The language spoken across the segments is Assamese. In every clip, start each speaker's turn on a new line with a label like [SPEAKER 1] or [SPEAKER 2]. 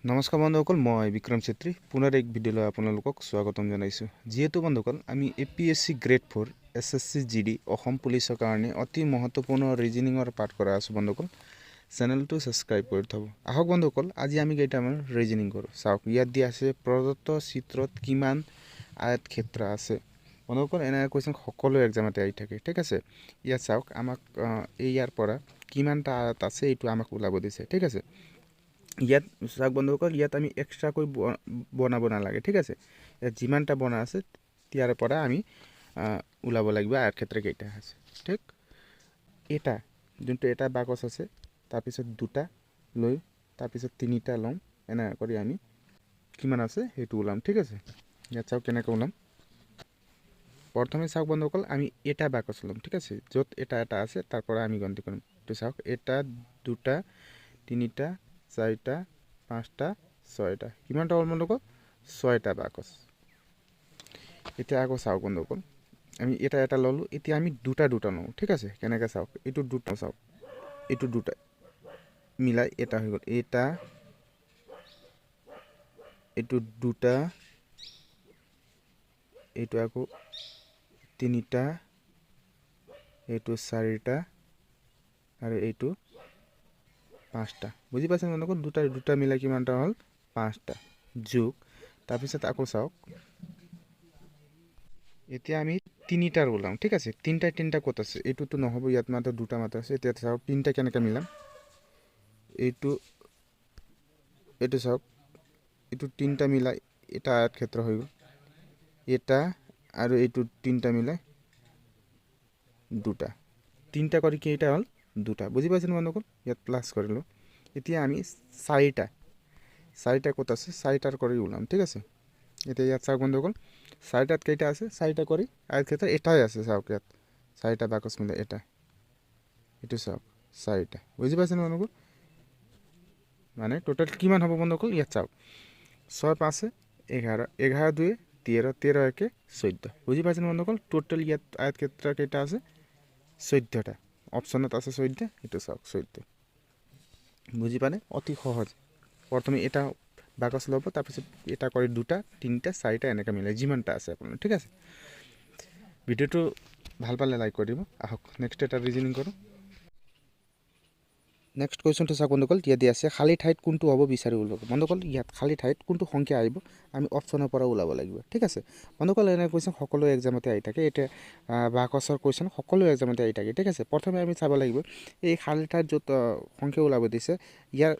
[SPEAKER 1] নমস্কাৰ বন্ধুসকল, মই বিক্ৰম চেত্ৰী পুনৰ এক ভিডিঅ'লৈ আপোনালোকক স্বাগতম জনাইছোঁ। যিহেতু বন্ধুসকল আমি apsc grade 4 SSC GD Assam পুলিচৰ কাৰণে অতি মহত্বপূৰ্ণ ৰিজনিঙৰ পাঠ কৰা আছোঁ বন্ধুসকল। চেনেলটো ছাবস্ক্ৰাইব কৰি থব। আহক বন্ধুসকল, আজি আমি কেইটামান ৰিজনিং কৰোঁ। চাওক, ইয়াত দিয়া আছে প্ৰদত্ত চিত্ৰত কিমান আয়ত ক্ষেত্ৰ আছে। বন্ধুসকল, এনে কুৱেশ্যন সকলো এক্সামতে আহি থাকে, ঠিক আছে। ইয়াত চাওক, আমাক ইয়াৰ পৰা কিমানটা আয়ত আছে এইটো আমাক ওলাব দিছে, ঠিক আছে। ইয়াত চাওক বন্ধুসকল, ইয়াত আমি এক্সট্ৰাকৈ বনাব নালাগে, ঠিক আছে। ইয়াত যিমানটা বনা আছে ইয়াৰ পৰা আমি ওলাব লাগিব আয়ত ক্ষেত্ৰ কেইটা আছে, ঠিক। এটা যোনটো এটা বাকচ আছে, তাৰপিছত দুটা লৈ তাৰপিছত তিনিটা ল'ম, এনে কৰি আমি কিমান আছে সেইটো ওলাম, ঠিক আছে। ইয়াত চাওক কেনেকৈ ওলাম। প্ৰথমে চাওক বন্ধুসকল, আমি এটা বাকচ ল'ম, ঠিক আছে। য'ত এটা এটা আছে তাৰ পৰা আমি গন্তি কৰিম। তো চাওক, এটা দুটা তিনিটা চাৰিটা পাঁচটা ছয়টা, কিমানটা হ'ল বন্ধুসকল? ছয়টা বাকচ। এতিয়া আকৌ চাওক বন্ধুসকল, আমি এটা এটা ল'লোঁ, এতিয়া আমি দুটা দুটা লওঁ, ঠিক আছে। কেনেকৈ চাওক, এইটো দুটা চাওক, এইটো দুটা মিলাই এটা হৈ গ'ল। এটা এইটো দুটা, এইটো আকৌ তিনিটা, এইটো চাৰিটা আৰু এইটো পাঁচটা। বুজি পাইছেনে বন্ধুসকল? দুটা দুটা মিলাই কিমানটা হ'ল? পাঁচটা। যোগ তাৰপিছত আকৌ চাওক, এতিয়া আমি তিনিটাৰ ওলাম, ঠিক আছে। তিনিটা ক'ত আছে? এইটোতো নহ'ব, ইয়াত মাত্ৰ দুটা মাত্ৰ আছে। এতিয়া চাওক তিনিটা কেনেকৈ মিলাম। এইটো চাওক, এইটো তিনিটা মিলাই এটা আয়ত ক্ষেত্ৰ হৈ গ'ল। এটা আৰু এইটো তিনিটা মিলাই দুটা, তিনিটা কৰি কেইটা হ'ল? দুটা। বুজি পাইছেনে বন্ধুসকল? ইয়াত প্লাছ কৰিলোঁ। এতিয়া আমি চাৰিটা ক'ত আছে? চাৰিটাৰ কৰি ওলাম, ঠিক আছে। এতিয়া ইয়াত চাওক বন্ধুসকল, চাৰিটাত কেইটা আছে? চাৰিটা কৰি আয়ত ক্ষেত্ৰ এটাই আছে। চাওক ইয়াত চাৰিটা বাকচ মিলাই এটা, এইটো চাওক চাৰিটা। বুজি পাইছেনে বন্ধুসকল? মানে টোটেল কিমান হ'ব বন্ধুসকল? ইয়াত চাওক, 6 5 11, 11 2 13, 13 1 14। বুজি পাইছেনে বন্ধুসকল? টোটেল ইয়াত আয়ত ক্ষেত্ৰ কেইটা আছে? 14টা। অপশ্যনত আছে 14, এইটো চাওক 14। বুজি পালে? অতি সহজ। প্ৰথমে এটা বাকচ ল'ব, তাৰপিছত এটা কৰি দুটা তিনিটা চাৰিটা এনেকৈ মিলাই যিমানটা আছে আপোনাৰ, ঠিক আছে। ভিডিঅ'টো ভাল পালে লাইক কৰি দিব। আহক নেক্সট এটা ৰিজনিং কৰোঁ। নেক্সট কুৱেশ্যনটো চাওক বন্ধুসকল, ইয়াত দিয়া আছে খালী ঠাইত কোনটো হ'ব বিচাৰি ওলাব। বন্ধুসকল, ইয়াত খালী ঠাইত কোনটো সংখ্যা আহিব আমি অপশ্যনৰ পৰা ওলাব লাগিব, ঠিক আছে। বন্ধুসকল, এনে কুৱেশ্যন সকলো এক্সামতে আহি থাকে। এতিয়া বাকচৰ কুৱেশ্যন সকলো এক্সামতে আহি থাকে, ঠিক আছে। প্ৰথমে আমি চাব লাগিব এই খালী ঠাইত য'ত সংখ্যা ওলাব দিছে, ইয়াৰ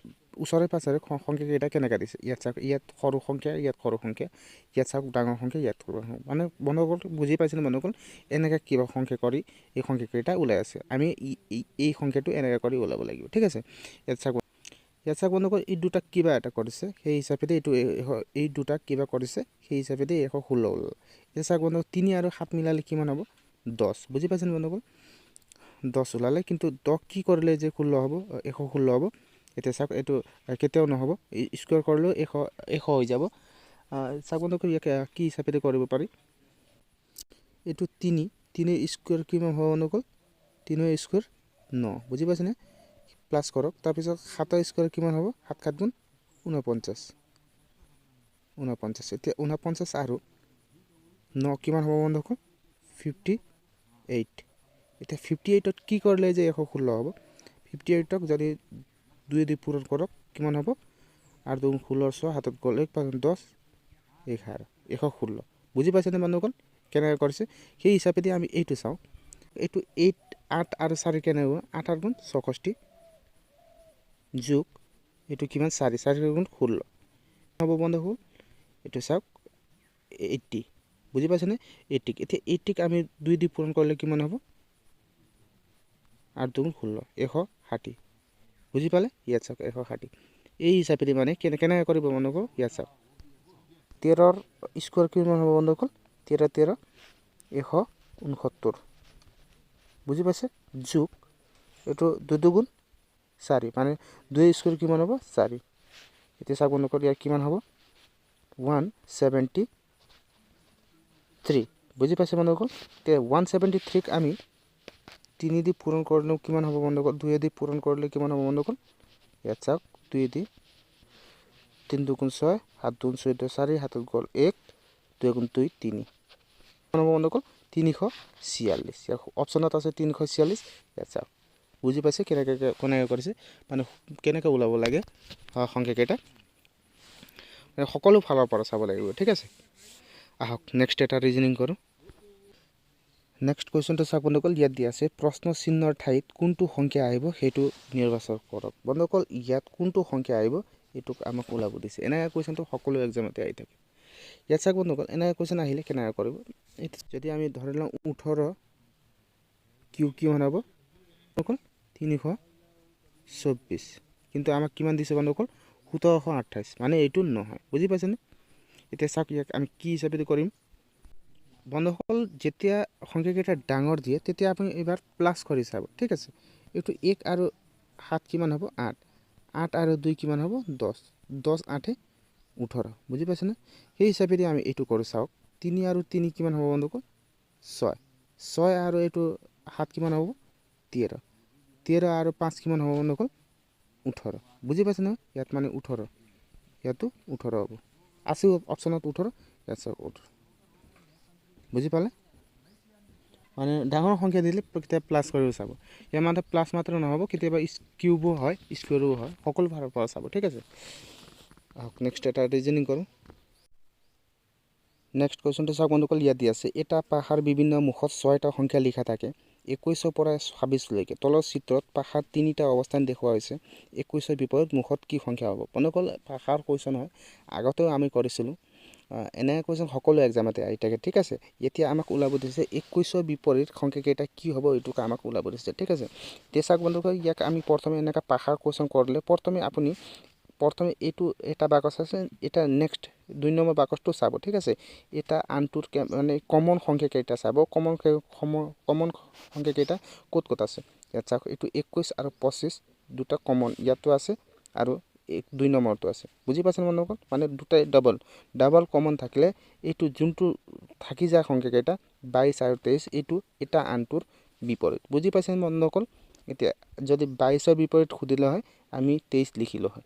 [SPEAKER 1] ওচৰে পাঁজৰে সংখ্যাকেইটা কেনেকৈ দিছে। ইয়াত চাওক, ইয়াত সৰু সংখ্যা, ইয়াত সৰু সংখ্যা, ইয়াত চাওক ডাঙৰ সংখ্যা, ইয়াত সৰু সংখ্যা। মানে বন্ধুসকল বুজি পাইছেনে বন্ধুসকল? এনেকৈ কিবা সংখ্যা কৰি এই সংখ্যাকেইটা ওলাই আছে। আমি এই সংখ্যাটো এনেকৈ কৰি ওলাব লাগিব, ঠিক আছে। ইয়াত চাওক বন্ধুসকল, এই দুটাক কিবা এটা কৰিছে, সেই হিচাপেতে এই দুটাক কিবা কৰিছে, সেই হিচাপেতে 116 ওলাল। এতিয়া চাওক বন্ধুসকল, 3 আৰু 7 মিলালে কিমান হ'ব? 10। বুজি পাইছেনে বন্ধুসকল? 10 ওলালে, কিন্তু 10 কি কৰিলে যে 16 হ'ব? 116 হ'ব। এতিয়া চাওক, এইটো কেতিয়াও নহ'ব, স্কুৱেৰ কৰিলেও 100 হৈ যাব। চাওক বন্ধুসকল, ইয়াক কি হিচাপেতে কৰিব পাৰি? এইটো 3 স্কুৱেৰ কিমান হ'ব বন্ধুসকল? 3 স্কুৱেৰ 9। বুজি পাইছেনে? প্লাছ কৰক। তাৰপিছত 7 স্কুৱেৰ কিমান হ'ব? 7 7 গুণ 49। এতিয়া 49 আৰু 9 কিমান হ'ব বন্ধুসকল? 58। এতিয়া 58ত কি কৰিলে যে 116 হ'ব? 58ক যদি 2 দি পূৰণ কৰক, কিমান হ'ব? আৰু 2 16, 6 হাতত গ'ল 1 5 10 11, 116। বুজি পাইছেনে বন্ধুসকল কেনেকৈ কৰিছে? সেই হিচাপেদি আমি এইটো চাওঁ। এইটো 8 আৰু 4 কেনে হ'ব? 8 8 গুণ 64 যোগ এইটো কিমান? 4 গুণ 16 হ'ব বন্ধুসকল। এইটো চাওক 80। বুজি পাইছেনে? 80। এতিয়া 80ক আমি 2 দি পূৰণ কৰিলে কিমান হ'ব? 8 2 গুণ 16, 160। বুজি পালে? ইয়াত চাওক 160। এই হিচাপেদি মানে কেনেকৈ কৰিব বন্ধুসকল? ইয়াত চাওক, 13ৰ স্কুৱেৰ কিমান হ'ব বন্ধুসকল? 13 13 169। বুজি পাইছে? যোগ এইটো 2 2 গুণ 4, মানে 2 স্কুৱেৰ কিমান হ'ব? 4। এতিয়া চাওক বন্ধুসকল, ইয়াৰ কিমান হ'ব? 173। বুজি পাইছে বন্ধুসকল? এতিয়া 173ক আমি 3 দি পূৰণ কৰিলেও কিমান হ'ব বন্ধুসকল? 2 দি পূৰণ কৰিলে কিমান হ'ব বন্ধুসকল? ইয়াত চাওক, 2 দি 3 দুগুণ 6 7 দুগুণ 14 4 হাতত গ'ল 1 2 গুণ 2 3 হ'ব বন্ধুসকল 346 অপচনত আছে 346 ইয়াত চাওক বুজি পাইছে কেনেকৈ কৰিছে মানে কেনেকৈ ওলাব লাগে সংখ্যা কেইটা সকলো ফালৰ পৰা চাব লাগিব ঠিক আছে আহক নেক্সট এটা ৰিজনিং কৰোঁ নেক্সট কুৱেশ্যনটো চাওক বন্ধুসকল ইয়াত দিয়া আছে প্ৰশ্ন চিহ্নৰ ঠাইত কোনটো সংখ্যা আহিব সেইটো নিৰ্বাচন কৰক বন্ধুসকল ইয়াত কোনটো সংখ্যা আহিব এইটোক আমাক ওলাব দিছে এনেকুৱা কুৱেশ্যনটো সকলো এক্সামতে আহি থাকে ইয়াত চাওক বন্ধুসকল এনেকুৱা কুৱেশ্যন আহিলে কেনেকৈ কৰিব যদি আমি ধৰি লওঁ 18 কিমান হ'ব বন্ধুসকল 324 কিন্তু আমাক কিমান দিছে বন্ধুসকল 1728 মানে এইটো নহয় বুজি পাইছেনে এতিয়া চাওক ইয়াক আমি কি হিচাপে কৰিম বন্ধুসকল যেতিয়া সংখ্যাকেইটা ডাঙৰ দিয়ে তেতিয়া আপুনি এবাৰ প্লাস কৰি চাব ঠিক আছে এইটো 1 আৰু 7 কিমান হ'ব 8 8 আৰু 2 কিমান হ'ব 10 10 8 18 বুজি পাইছেনে সেই হিচাপে আমি এইটো কৰি চাওক 3 আৰু 3 কিমান হ'ব বন্ধুসকল 6 6 আৰু এইটো 7 কিমান হ'ব 13 13 আৰু 5 কিমান হ'ব বন্ধুসকল 18 বুজি পাইছেনে ইয়াত মানে 18 ইয়াতো 18 হ'ব আছে অপচনত 18 ইয়াত চাওক 18 বুজি পালে মানে ডাঙৰ সংখ্যা দিলে কেতিয়াবা প্লাস কৰিব চাব ইয়াৰ মানে প্লাস মাত্ৰ নহ'ব কেতিয়াবা কিউবো হয় স্কোয়াৰো হয় সকলো ফালৰ পৰা চাব ঠিক আছে নেক্সট এটা ৰিজনিং কৰোঁ নেক্সট কুৱেশ্যনটো চাওক বন্ধুসকল ইয়াত দিয়া আছে এটা পাহাৰ বিভিন্ন মুখত 6টা সংখ্যা লিখা থাকে 21 পৰা 26 লৈকে তলৰ চিত্ৰত পাহাৰ 3টা অৱস্থান দেখুওৱা হৈছে 21 বিপৰীত মুখত কি সংখ্যা হ'ব বন্ধুসকল পাহাৰ কুৱেশ্যন হয় আগতেও আমি কৰিছিলোঁ এনে কুৱেশ্যন সকলো এক্সামতে আহি থাকে ঠিক আছে এতিয়া আমাক ওলাব দিছে 21 বিপৰীত সংখ্যা কেইটা কি হ'ব এইটোক আমাক ওলাব দিছে ঠিক আছে তে চাওক বন্ধুসকল ইয়াক আমি প্ৰথমে এনেকা পাহাৰ কুৱেশ্যন কৰিলে প্ৰথমে এইটো এটা বাকচ আছে এটা নেক্সট 2 নম্বৰ বাকচটো চাব ঠিক আছে এটা আনটোৰ মানে কমন সংখ্যা কেইটা চাব কমন সংখ্যা কেইটা ক'ত আছে ইয়াত চাওক এইটো 21 আৰু 25 দুটা কমন ইয়াতো আছে আৰু 2 নম্বৰটো আছে বুজি পাইছেনে বন্ধুসকল মানে দুটাই ডাবল কমন থাকিলে এইটো যোনটো থাকি যায় সংখ্যা কেইটা 22 আৰু 23 এইটো এটা আনটোৰ বিপৰীত বুজি পাইছেনে বন্ধুসকল এতিয়া যদি 22 ৰ বিপৰীত খুদিলে হয় আমি 23 লিখিলো হয়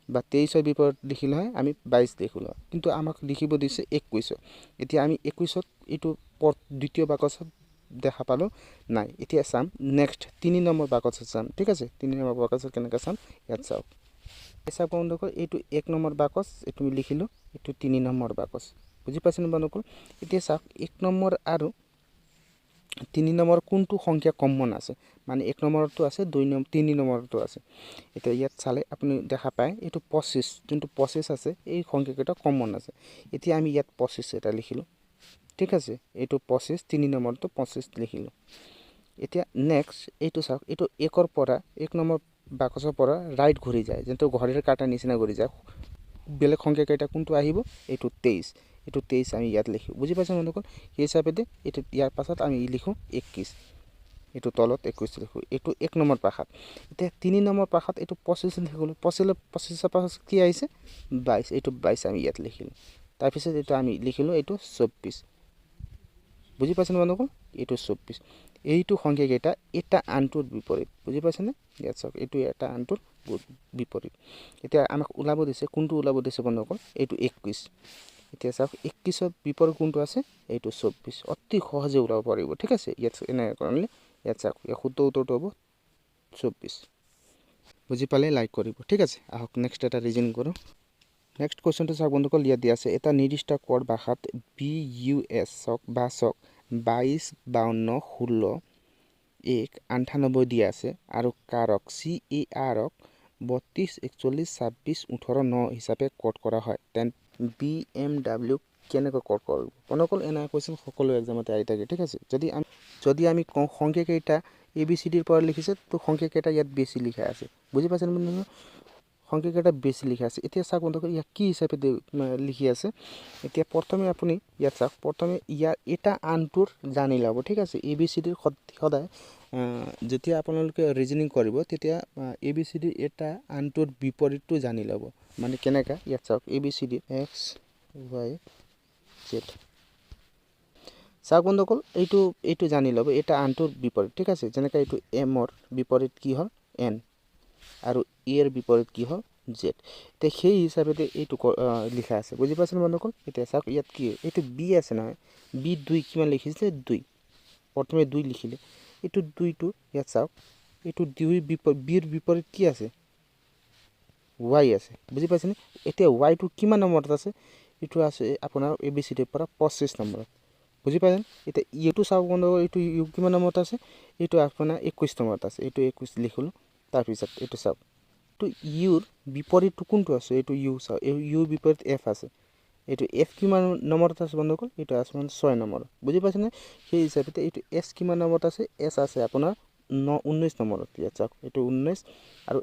[SPEAKER 1] বা 23 ৰ বিপৰীত লিখিলে হয় আমি 22 লিখিলো হয় কিন্তু আমাক লিখিব দিছে 21 এতিয়া আমি 21 ত এইটো দ্বিতীয় বাকচত দেখা পালো নাই এতিয়া চাম নেক্সট 3 নম্বৰ বাকচত চাম ঠিক আছে 3 নম্বৰ বাকচত কেনেকৈ চাম ইয়াত চাওক এসা বন্ধুসকল এইটো 1 নম্বৰ বাকচ এইটো লিখিলো এইটো 3 নম্বৰ বাকচ বুজি পাইছেনে বন্ধুসকল এতিয়া চাওক 1 নম্বৰ আৰু 3 নম্বৰ কোনটো সংখ্যা কমন আছে মানে 1 নম্বৰটো আছে 3 নম্বৰটো আছে এতিয়া ইয়াত চালে আপুনি দেখা পায় এইটো 25 যোনটো 25 আছে এই সংখ্যা কেইটা কমন আছে এতিয়া আমি ইয়াত 25 এটা লিখিলো ঠিক আছে এইটো 25 3 নম্বৰটো 25 লিখিলো এতিয়া নেক্সট এইটো চাওক এইটো 1 ৰ পৰা 1 নম্বৰ বাকচৰ পৰা ৰাইট ঘূৰি যায় যেটো ঘড়ীৰ কাটা নিচিনা ঘূৰি যায় বেলেগ সংখ্যা কেইটা কোনটো আহিব এইটো 23 এইটো 23 আমি ইয়াত লিখো বুজি পাইছেনে বন্ধুসকল এই হিচাপে এইটো ইয়াৰ পাছত আমি লিখো 21 এইটো তলত 21 লিখো এইটো 1 নম্বৰ পাখাত এতিয়া 3 নম্বৰ পাখাত এইটো 25 লিখিলো 25 পাছত কি আহিছে 22 এইটো 22 আমি ইয়াত লিখিলো তাৰ পিছত এইটো আমি লিখিলো এইটো 24 বুজি পাইছেনে বন্ধুসকল এইটো 24 এইটো সংখ্যা কেইটা এটা আনটোৰ বিপৰীত বুজি পাইছেনে ইয়াত চাওক এইটো এটা আনটোৰ বিপৰীত এতিয়া আমাক ওলাব দিছে কোনটো ওলাব দিছে বন্ধুসকল এইটো 21 এতিয়া চাওক 21 ৰ বিপৰীত কোনটো আছে এইটো 24 অতি সহজে ওলাব পাৰিব ঠিক আছে ইয়াত এনে কৰিলে ইয়াত চাওক এই শুদ্ধ উত্তৰটো হ'ব 24 বুজি পালে লাইক কৰিব ঠিক আছে আহক নেক্সট এটা ৰিজন কৰো নেক্সট কোৱেশ্চনটো চাওক বন্ধুসকল ইয়াত দিয়া আছে এটা নিৰ্দিষ্ট কোড ভাষাত BUS বা 22 52 16 1 98 দিয়া আছে আৰু কাৰক CAR ক 32 41 26 18 9 হিচাপে কোড কৰা হয় তেন BMW কেনেকৈ কোড কৰিব বন্ধুসকল এনা কোৱেশ্চন সকলো এক্সামতে আহি থাকে ঠিক আছে যদি আমি সংখ্যা কেইটা ABCD ৰ পৰা লিখিছে তো সংখ্যা কেইটা ইয়াত বেছি লিখা আছে বুজি পাইছেনে বন্ধুসকল সংখ্যা কেইটা বেছি লিখা আছে এতিয়া চাওক বন্ধুসকল ইয়াক কি হিচাপে লিখি আছে এতিয়া প্ৰথমে আপুনি ইয়াত চাওক প্ৰথমে ইয়াৰ এটা আনটোৰ জানি লব ঠিক আছে ABCD ৰ সদায় যেতিয়া আপোনালোকে ৰিজনিং কৰিব তেতিয়া ABCD এটা আনটোৰ বিপৰীতটো জানি লব মানে কেনেকা ইয়াত চাওক ABCD X Y Z চাওক বন্ধুসকল এইটো জানি লব এটা আনটোৰ বিপৰীত ঠিক আছে যেনেকা এইটো M ৰ বিপৰীত কি হ'ল N আৰু A ৰ বিপৰীত কি হ'ল জেড এতিয়া সেই হিচাপে এইটো লিখা আছে বুজি পাইছেনে বন্ধুসকল এতিয়া চাওক ইয়াত কি এইটো বি আছে নহয় বি 2 কিমান লিখিছে 2 প্ৰথমে 2 লিখিলে এইটো 2টো ইয়াত চাওক এইটো 2 বিৰ বিপৰীত কি আছে y আছে বুজি পাইছেনে এতিয়া y টো কিমান নম্বৰত আছে এইটো আছে আপোনাৰ abcd পৰা 25 নম্বৰত বুজি পাইছেন এতিয়া ইটো চাওক বন্ধুসকল এইটো ইউ কিমান নম্বৰত আছে এইটো আপোনাৰ 21 নম্বৰত আছে এইটো 21 লিখলো তাৰ পিছত এইটো চাওক তো ইউৰ বিপৰীত কোনটো আছে এইটো ইউ চাও ইউৰ বিপৰীত এফ আছে এইটো এফ কিমান নম্বৰত আছে বন্ধুসকল এইটো আছে 6 নম্বৰত বুজি পাইছেনে সেই হিচাপে এইটো এস কিমান নম্বৰত আছে এস আছে আপোনাৰ 19 নম্বৰত ইয়াত চাওক এইটো 19 আৰু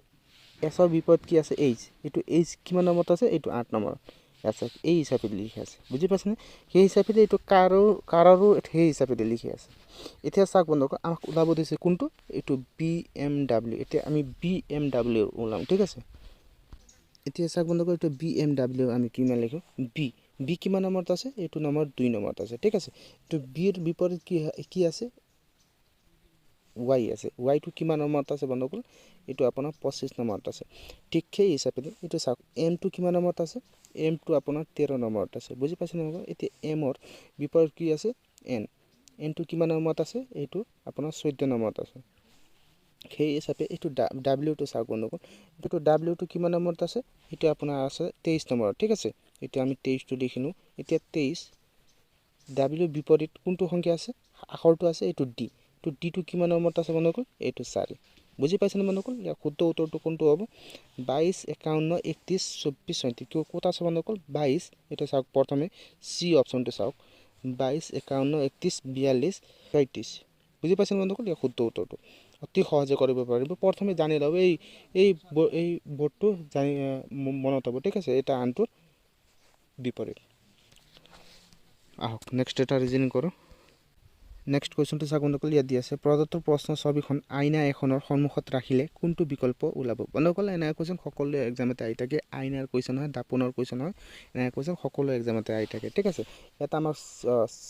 [SPEAKER 1] এসৰ বিপৰীত কি আছে এইচ এইটো এইচ কিমান নম্বৰত আছে এইটো 8 নম্বৰত ইয়াত চাওক এই হিচাপে লিখি আছে বুজি পাইছেনে সেই হিচাপে এইটো কাৰো সেই হিচাপে লিখি আছে এতিয়া চাওক বন্ধুসকল আমাক ওলাব দিছে কোনটো এইটো BMW এতিয়া আমি BMW ওলাম ঠিক আছে এতিয়া চাওক বন্ধুসকল এইটো BMW আমি কিমান লিখো বি কিমান নম্বৰত আছে এইটো নম্বৰ 2 নম্বৰত আছে ঠিক আছে তো বিৰ বিপৰীত কি আছে y আছে y টো কিমান নম্বৰত আছে বন্ধুসকল এইটো আপোনাৰ 25 নম্বৰত আছে ঠিক সেই হিচাপে এইটো চাওক m টো কিমান নম্বৰত আছে m টো আপোনাৰ 13 নম্বৰত আছে বুজি পাইছেনে বন্ধুসকল এতিয়া m ৰ বিপৰীত কি আছে n টো কিমান নম্বৰত আছে এইটো আপোনাৰ 14 নম্বৰত আছে সেই হিচাপে এইটো w টো চাওক বন্ধুসকল এইটো w টো কিমান নম্বৰত আছে এইটো আপোনাৰ আছে 23 নম্বৰত ঠিক আছে এতিয়া আমি 23 টো লিখিলো এতিয়া 23 w বিপৰীত কোনটো সংখ্যা আছে আখৰটো আছে এইটো d তো d টো কিমান নম্বৰত আছে বন্ধুসকল এইটো 4 বুজি পাইছেনে বন্ধুসকল ইয়াৰ শুদ্ধ উত্তৰটো কোনটো হ'ব 22 51 31 24 37 ক'ত আছে বন্ধুসকল 22 এটা চাওক প্ৰথমে সি অপচনটো চাওক 22 51 31 42 33 বুজি পাইছেনে বন্ধুসকল ইয়াৰ শুদ্ধ উত্তৰটো অতি সহজে কৰিব পাৰিব প্ৰথমে জানি লও এই বৰ্ডটো জানি মনত হ'ব ঠিক আছে এটা আনটোৰ বিপৰীত আহক নেক্সট এটা ৰিজনিং কৰো নেক্সট কোৱেশ্চনটো চাওক বন্ধুসকল ইয়াত দি আছে প্ৰদত্ত প্ৰশ্ন ছবিখন আইনা এখনৰ সন্মুখত ৰাখিলে কোনটো বিকল্প ওলাব বন্ধুসকল এনে কোৱেশ্চন সকলো এক্সামতে আহি থাকে আইনাৰ কোৱেশ্চন হয় দাপনৰ কোৱেশ্চন হয় এনে কোৱেশ্চন সকলো এক্সামতে আহি থাকে ঠিক আছে এটা আমাৰ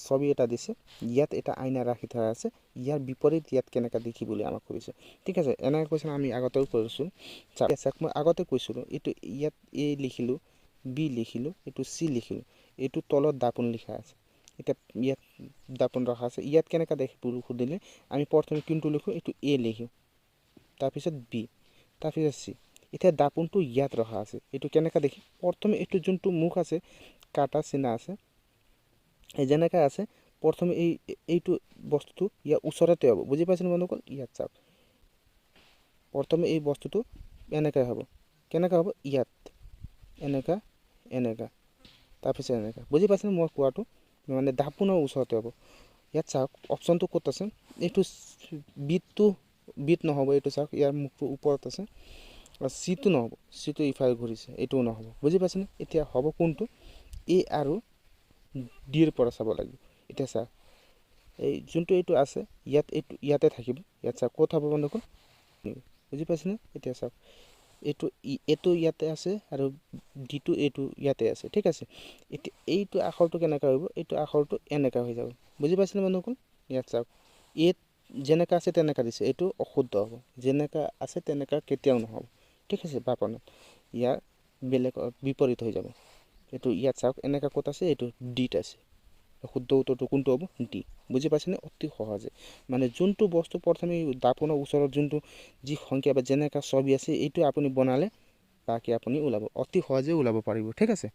[SPEAKER 1] ছবি এটা দিছে ইয়াত এটা আইনা ৰাখি থোৱা আছে ইয়াৰ বিপৰীত ইয়াত কেনেকা দেখিবলৈ আমাক কৈছে ঠিক আছে এনে কোৱেশ্চন আমি আগতেও কৰিছো চাওক মই আগতে কৈছিলো এইটো ইয়াত এ লিখিলো বি লিখিলো এইটো সি লিখিলো এইটো তলত দাপন লিখা আছে এটা ইয়াত দাপন ৰাখা আছে ইয়াত কেনেকা দেখিবলৈ খুদিলে আমি প্ৰথমে কোনটো লিখো এইটো এ লিখো তাৰ পিছত বি তাৰ পিছত সি এতিয়া দাপনটো ইয়াত ৰাখা আছে এইটো কেনেকা দেখি প্ৰথমে এইটো যোনটো মুখ আছে কাটা চিনা আছে এই যেনেকা আছে প্ৰথমে এইটো বস্তুটো ইয়াৰ ওচৰতে হ'ব বুজি পাইছেনে বন্ধুসকল ইয়াত চাওক প্ৰথমে এই বস্তুটো এনেকা হ'ব কেনেকা হ'ব ইয়াত এনেকা তাৰ পিছত এনেকা বুজি পাইছেনে মই কোৱাটো মানে দাপনৰ ওচৰতে হ'ব ইয়াত চাওক অপচনটো ক'ত আছে এইটো বিট নহ'ব এইটো চাওক ইয়াৰ মুখটো ওপৰত আছে আৰু সিটো নহ'ব সিটো ইফালে ঘূৰিছে এইটোও নহ'ব বুজি পাইছেনে এতিয়া হ'ব কোনটো এ আৰু ডিৰ পৰা চাব লাগিব এতিয়া চাওক এই যোনটো এইটো আছে ইয়াত এইটো ইয়াতে থাকিব ইয়াত চাওক ক'ত হ'ব বন্ধুসকল বুজি পাইছেনে এতিয়া চাওক এইটো ইয়াতে আছে আৰু ডিটো এইটো ইয়াতে আছে ঠিক আছে এতিয়া এইটো আখৰটো কেনেকা হ'ব এইটো আখৰটো এনেকা হৈ যাব বুজি পাইছেনে বন্ধুসকল ইয়াত চাওক যেনেকা আছে তেনেকা দিছে এইটো অশুদ্ধ হ'ব যেনেকা আছে তেনেকা কেতিয়াও নহ'ব ঠিক আছে বাপনত ইয়াৰ বেলেগ বিপৰীত হৈ যাব এইটো ইয়াত চাওক এনেকা ক'ত আছে এইটো ডিত আছে শুদ্ধ উত্তৰটো কোনটো হ'ব ডি বুজি পাইছেনে অতি সহজে মানে যোনটো বস্তু প্ৰথমে দাপনৰ ওচৰত যোনটো যি সংখ্যা বা যেনেকা ছবি আছে এইটো আপুনি বনালে বাকি আপুনি ওলাব অতি সহজে ওলাব পাৰিব ঠিক আছে